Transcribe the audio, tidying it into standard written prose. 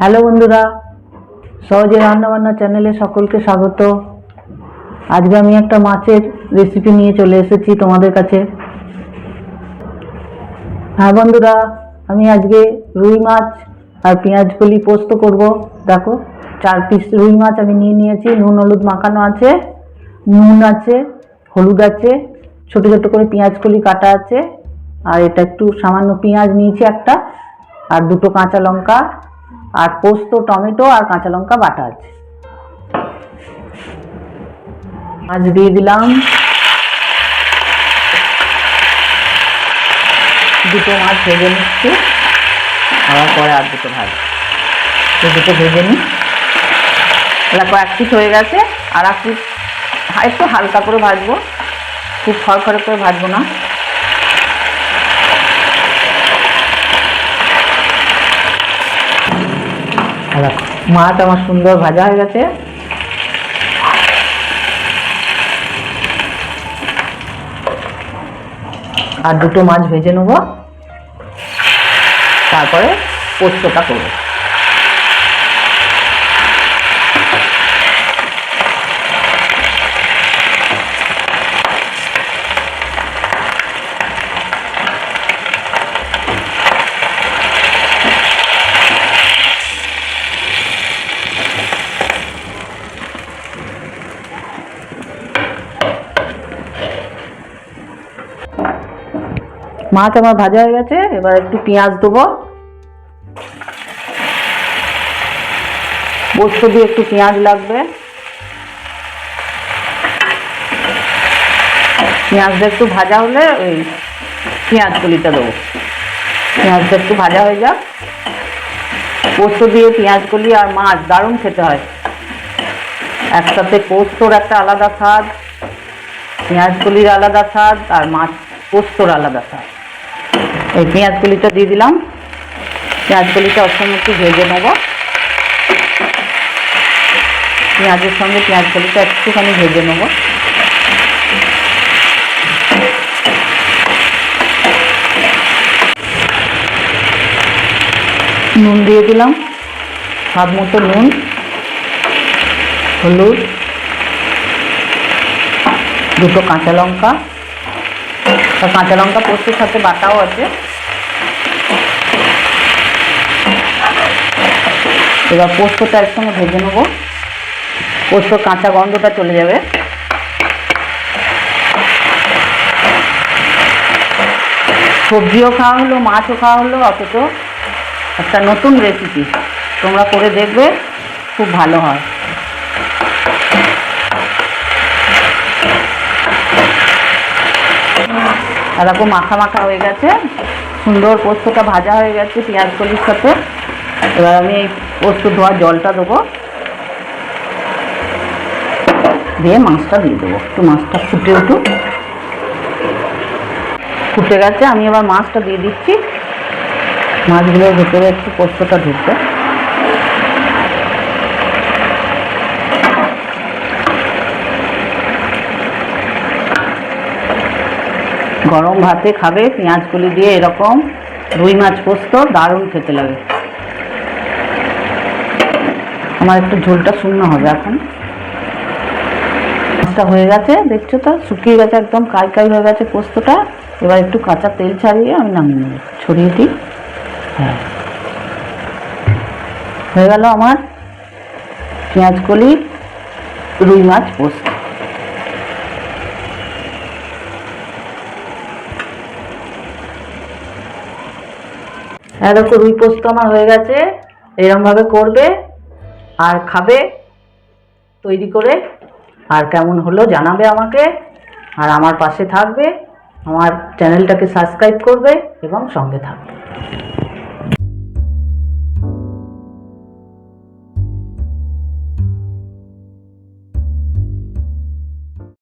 Hello বন্ধুরা, সহজে রান্নাবান্না চ্যানেলে সকলকে স্বাগত। আজকে আমি একটা মাছের রেসিপি নিয়ে চলে এসেছি তোমাদের কাছে। হ্যাঁ বন্ধুরা, আমি আজকে রুই মাছ আর পেঁয়াজ কলি পোস্ত করব। দেখো, 4 পিস রুই মাছ আমি নিয়ে নিয়েছি। নুন হলুদ মাখানো আছে, নুন আছে, হলুদ আছে, ছোট ছোট করে পেঁয়াজ কলি কাটা আছে, আর এটা একটু সামান্য পেঁয়াজ নিয়েছি একটা, আর 2টো কাঁচা লঙ্কা, আর পোস্ত, টমেটো আর কাঁচা লঙ্কা বাটা আছে। মাছ দিয়ে দিলাম, 2টো মাছ ভেজে নিচ্ছি, আবার পরে আর 2টো ভাজবো। 2টো ভেজে নিই। দেখো 1 পিস হয়ে গেছে, আর 1 পিস একটু হালকা করে ভাজবো, খুব খড়খড়ে করে ভাজবো না। দেখো মাছ আমার সুন্দর ভাজা হয়ে গেছে। আর 2টো মাছ ভেজে নেবো, তারপরে পোস্তটা করবো। মাছ আমার ভাজা হয়ে গেছে, এবার একটু পেঁয়াজ দেবো। পোস্ত দিয়ে একটু পেঁয়াজ লাগবে। পেঁয়াজটা একটু ভাজা হলে ওই পেঁয়াজ কলিটা দেবো। পেঁয়াজটা একটু ভাজা হয়ে যাক। পোস্ত দিয়ে পেঁয়াজ কলি আর মাছ দারুণ খেতে হয় একসাথে। পোস্তর একটা আলাদা স্বাদ, পেঁয়াজ কলির আলাদা স্বাদ, আর মাছ পোস্তর আলাদা স্বাদ। এই পেঁয়াজ কলিটা দিয়ে দিলাম। পেঁয়াজ কলিটা ওর সঙ্গে একটু ভেজে নেব। পেঁয়াজের সঙ্গে পেঁয়াজ কলিটা একটুখানি ভেজে নেব। নুন দিয়ে দিলাম, স্বাদ মতো নুন, হলুদ, 2টো কাঁচা লঙ্কা। কাঁচা লঙ্কা পোস্তের সাথে বাটাও আছে। এবার পোস্তটা একসঙ্গে ভেজে নেবো, পোস্ত কাঁচা গন্ধটা চলে যাবে। সবজিও খাওয়া হলো, মাছও খাওয়া হলো, অথচ একটা নতুন রেসিপি। তোমরা করে দেখবে, খুব ভালো হয়। এরকম মাখা মাখা হয়ে গেছে, সুন্দর পোস্তটা ভাজা হয়ে গেছে পেঁয়াজ কলির সাথে। এবার আমি এই পোস্ত ধোয়া জলটা দেবো, দিয়ে মাছটা দিয়ে দেবো। একটু মাছটা ফুটে উঠুক। ফুটে গেছে, আমি এবার মাছটা দিয়ে দিচ্ছি। মাছগুলোর ভেতরে একটু পোস্তটা ঢুকবে। গরম ভাতে খাবে পেঁয়াজ কলি দিয়ে এরকম রুই মাছ পোস্ত, দারুণ খেতে লাগে। আমার একটু ঝোলটা শুকনো হবে এখন। মাছটা হয়ে গেছে, দেখছো তো, শুকিয়ে গেছে একদম, কাই কাই হয়ে গেছে পোস্তটা। এবার একটু কাঁচা তেল ছাড়িয়ে আমি নামিয়ে নেব, ছড়িয়ে দিই। হ্যাঁ, হয়ে গেল আমার পেঁয়াজ কলি রুই মাছ পোস্ত। দেখো রুই পোস্ত আমার হয়ে গেছে। এরকম ভাবে করবে আর খাবে তৈরি করে, আর কেমন হলো জানাবে আমাকে। আর আমার পাশে থাকবে, আমার চ্যানেলটাকে সাবস্ক্রাইব করবে এবং সঙ্গে থাকবে।